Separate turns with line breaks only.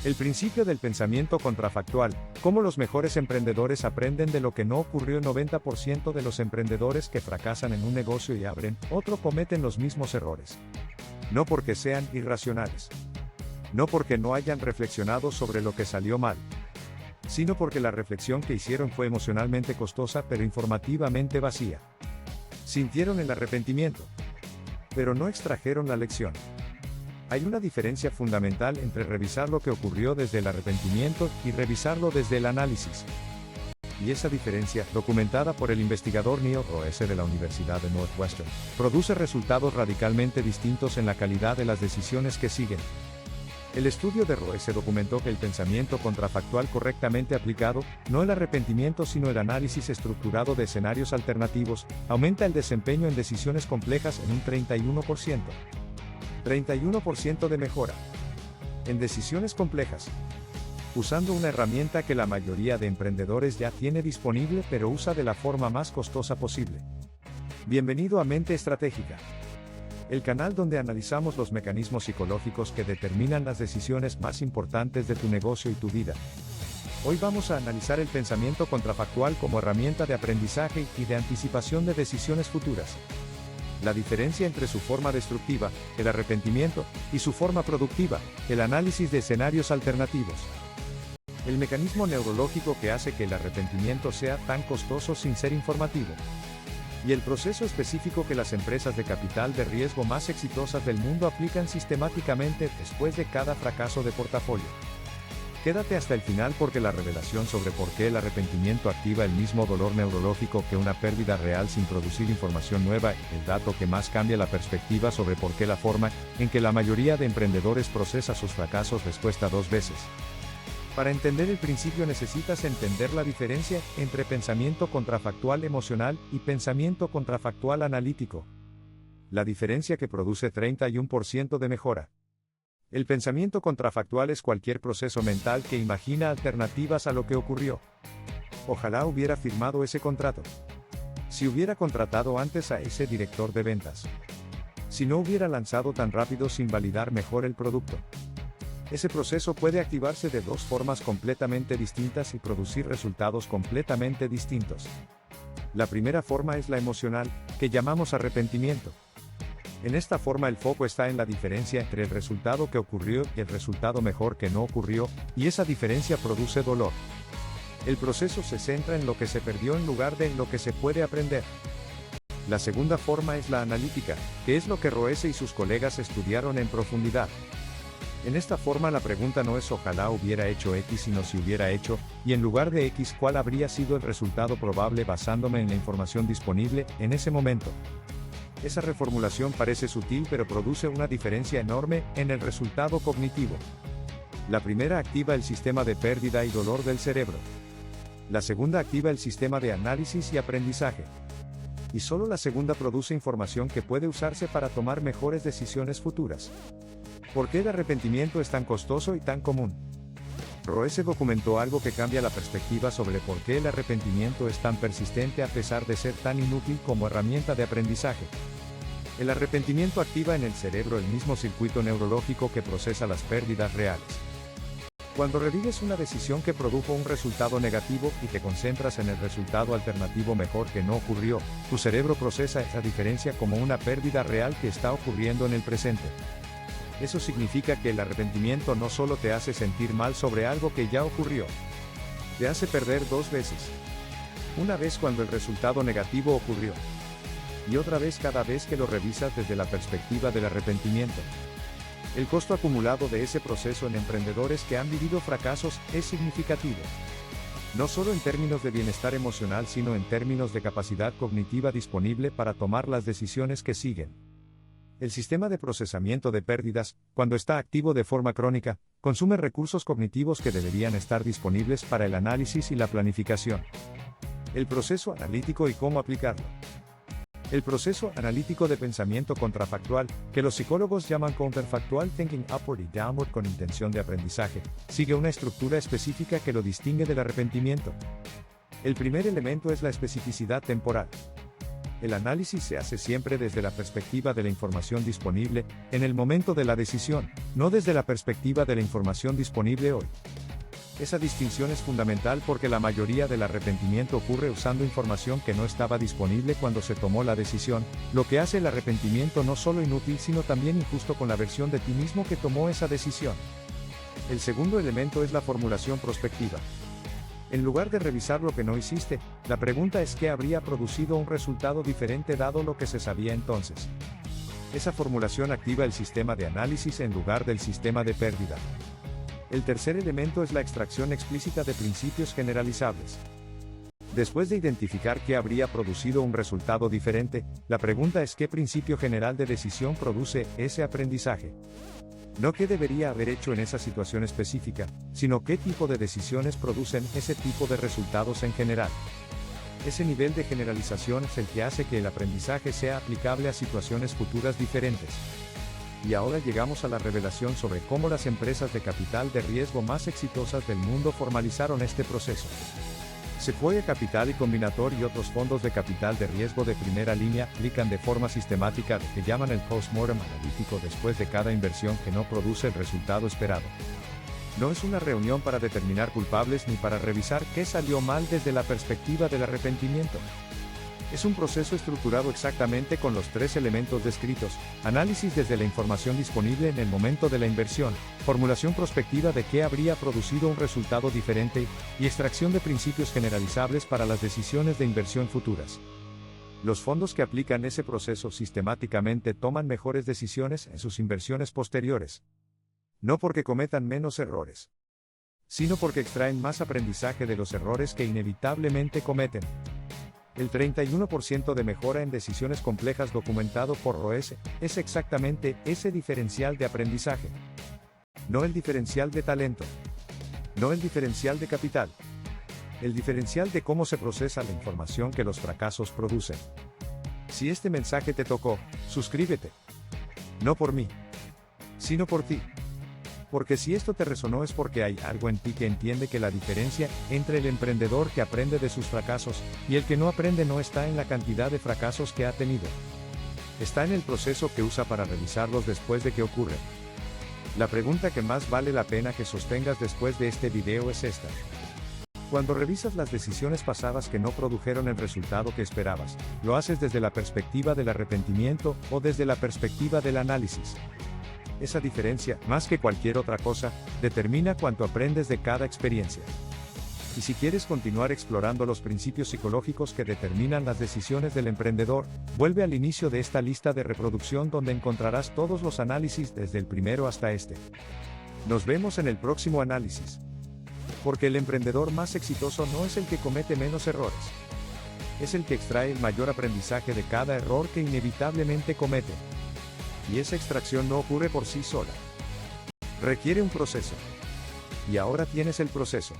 El principio del pensamiento contrafactual, cómo los mejores emprendedores aprenden de lo que no ocurrió. 90% de los emprendedores que fracasan en un negocio y abren otro cometen los mismos errores. No porque sean irracionales. No porque no hayan reflexionado sobre lo que salió mal. Sino porque la reflexión que hicieron fue emocionalmente costosa pero informativamente vacía. Sintieron el arrepentimiento, pero no extrajeron la lección. Hay una diferencia fundamental entre revisar lo que ocurrió desde el arrepentimiento y revisarlo desde el análisis. Y esa diferencia, documentada por el investigador Neil Roese de la Universidad de Northwestern, produce resultados radicalmente distintos en la calidad de las decisiones que siguen. El estudio de Roese documentó que el pensamiento contrafactual correctamente aplicado, no el arrepentimiento sino el análisis estructurado de escenarios alternativos, aumenta el desempeño en decisiones complejas en un 31%. 31% de mejora. En decisiones complejas. Usando una herramienta que la mayoría de emprendedores ya tiene disponible pero usa de la forma más costosa posible. Bienvenido a Mente Estratégica. El canal donde analizamos los mecanismos psicológicos que determinan las decisiones más importantes de tu negocio y tu vida. Hoy vamos a analizar el pensamiento contrafactual como herramienta de aprendizaje y de anticipación de decisiones futuras. La diferencia entre su forma destructiva, el arrepentimiento, y su forma productiva, el análisis de escenarios alternativos. El mecanismo neurológico que hace que el arrepentimiento sea tan costoso sin ser informativo. Y el proceso específico que las empresas de capital de riesgo más exitosas del mundo aplican sistemáticamente después de cada fracaso de portafolio. Quédate hasta el final porque la revelación sobre por qué el arrepentimiento activa el mismo dolor neurológico que una pérdida real sin producir información nueva, el dato que más cambia la perspectiva sobre por qué la forma en que la mayoría de emprendedores procesa sus fracasos les cuesta 2 veces. Para entender el principio necesitas entender la diferencia entre pensamiento contrafactual emocional y pensamiento contrafactual analítico. La diferencia que produce 31% de mejora. El pensamiento contrafactual es cualquier proceso mental que imagina alternativas a lo que ocurrió. Ojalá hubiera firmado ese contrato. Si hubiera contratado antes a ese director de ventas. Si no hubiera lanzado tan rápido sin validar mejor el producto. Ese proceso puede activarse de 2 formas completamente distintas y producir resultados completamente distintos. La primera forma es la emocional, que llamamos arrepentimiento. En esta forma el foco está en la diferencia entre el resultado que ocurrió y el resultado mejor que no ocurrió, y esa diferencia produce dolor. El proceso se centra en lo que se perdió en lugar de en lo que se puede aprender. La segunda forma es la analítica, que es lo que Roese y sus colegas estudiaron en profundidad. En esta forma la pregunta no es ojalá hubiera hecho X sino si hubiera hecho, y en lugar de X cuál habría sido el resultado probable basándome en la información disponible en ese momento. Esa reformulación parece sutil pero produce una diferencia enorme en el resultado cognitivo. La primera activa el sistema de pérdida y dolor del cerebro. La segunda activa el sistema de análisis y aprendizaje. Y solo la segunda produce información que puede usarse para tomar mejores decisiones futuras. ¿Por qué el arrepentimiento es tan costoso y tan común? Roese documentó algo que cambia la perspectiva sobre por qué el arrepentimiento es tan persistente a pesar de ser tan inútil como herramienta de aprendizaje. El arrepentimiento activa en el cerebro el mismo circuito neurológico que procesa las pérdidas reales. Cuando revives una decisión que produjo un resultado negativo y te concentras en el resultado alternativo mejor que no ocurrió, tu cerebro procesa esa diferencia como una pérdida real que está ocurriendo en el presente. Eso significa que el arrepentimiento no solo te hace sentir mal sobre algo que ya ocurrió. Te hace perder 2 veces. Una vez cuando el resultado negativo ocurrió. Y otra vez cada vez que lo revisas desde la perspectiva del arrepentimiento. El costo acumulado de ese proceso en emprendedores que han vivido fracasos es significativo. No solo en términos de bienestar emocional sino en términos de capacidad cognitiva disponible para tomar las decisiones que siguen. El sistema de procesamiento de pérdidas, cuando está activo de forma crónica, consume recursos cognitivos que deberían estar disponibles para el análisis y la planificación. El proceso analítico y cómo aplicarlo. El proceso analítico de pensamiento contrafactual, que los psicólogos llaman counterfactual thinking upward y downward con intención de aprendizaje, sigue una estructura específica que lo distingue del arrepentimiento. El primer elemento es la especificidad temporal. El análisis se hace siempre desde la perspectiva de la información disponible, en el momento de la decisión, no desde la perspectiva de la información disponible hoy. Esa distinción es fundamental porque la mayoría del arrepentimiento ocurre usando información que no estaba disponible cuando se tomó la decisión, lo que hace el arrepentimiento no solo inútil sino también injusto con la versión de ti mismo que tomó esa decisión. El segundo elemento es la formulación prospectiva. En lugar de revisar lo que no hiciste, la pregunta es qué habría producido un resultado diferente dado lo que se sabía entonces. Esa formulación activa el sistema de análisis en lugar del sistema de pérdida. El tercer elemento es la extracción explícita de principios generalizables. Después de identificar qué habría producido un resultado diferente, la pregunta es qué principio general de decisión produce ese aprendizaje. No qué debería haber hecho en esa situación específica, sino qué tipo de decisiones producen ese tipo de resultados en general. Ese nivel de generalización es el que hace que el aprendizaje sea aplicable a situaciones futuras diferentes. Y ahora llegamos a la revelación sobre cómo las empresas de capital de riesgo más exitosas del mundo formalizaron este proceso. Sequoia Capital y Combinator y otros fondos de capital de riesgo de primera línea aplican de forma sistemática lo que llaman el post-mortem analítico después de cada inversión que no produce el resultado esperado. No es una reunión para determinar culpables ni para revisar qué salió mal desde la perspectiva del arrepentimiento. Es un proceso estructurado exactamente con los tres elementos descritos: análisis desde la información disponible en el momento de la inversión, formulación prospectiva de qué habría producido un resultado diferente, y extracción de principios generalizables para las decisiones de inversión futuras. Los fondos que aplican ese proceso sistemáticamente toman mejores decisiones en sus inversiones posteriores. No porque cometan menos errores, sino porque extraen más aprendizaje de los errores que inevitablemente cometen. El 31% de mejora en decisiones complejas documentado por Roese es exactamente ese diferencial de aprendizaje. No el diferencial de talento. No el diferencial de capital. El diferencial de cómo se procesa la información que los fracasos producen. Si este mensaje te tocó, suscríbete. No por mí, sino por ti. Porque si esto te resonó es porque hay algo en ti que entiende que la diferencia entre el emprendedor que aprende de sus fracasos y el que no aprende no está en la cantidad de fracasos que ha tenido. Está en el proceso que usa para revisarlos después de que ocurren. La pregunta que más vale la pena que sostengas después de este video es esta. Cuando revisas las decisiones pasadas que no produjeron el resultado que esperabas, ¿lo haces desde la perspectiva del arrepentimiento o desde la perspectiva del análisis? Esa diferencia, más que cualquier otra cosa, determina cuánto aprendes de cada experiencia. Y si quieres continuar explorando los principios psicológicos que determinan las decisiones del emprendedor, vuelve al inicio de esta lista de reproducción donde encontrarás todos los análisis desde el primero hasta este. Nos vemos en el próximo análisis. Porque el emprendedor más exitoso no es el que comete menos errores. Es el que extrae el mayor aprendizaje de cada error que inevitablemente comete. Y esa extracción no ocurre por sí sola. Requiere un proceso. Y ahora tienes el proceso.